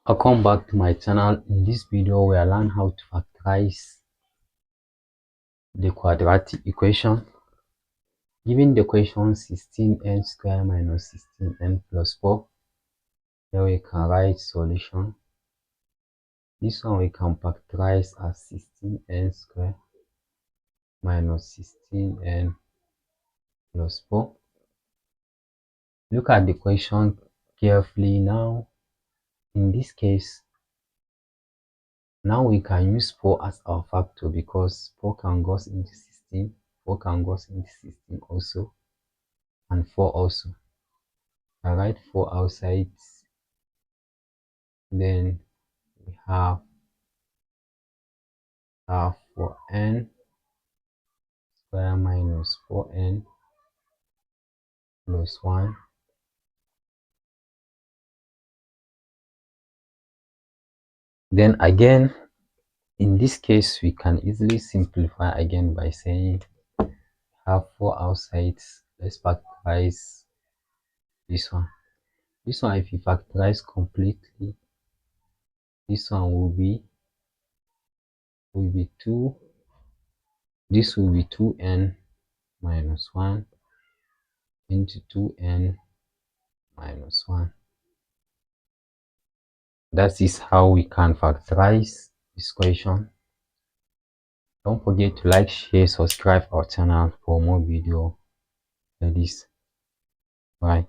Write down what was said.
Welcome back to my channel. In this video we will learn how to factorize the quadratic equation. Given the equation 16n square minus 16n plus 4, here we can write solution. This one we can factorize as 16n square minus 16n plus 4. Look at the equation carefully now. In this case, now we can use 4 as our factor because 4 can go into 16, 4 can go into 16 also, and 4 also. I write 4 outside, then we have 4n square minus 4n plus 1. Then again, in this case, we can easily simplify again by saying have 4 outside. Let's factorize this one. This one, if you factorize completely, this one will be 2. This will be 2n minus 1 into 2n minus 1. That is how we can factorize this equation. Don't forget to like, share, subscribe our channel for more video like this. Bye.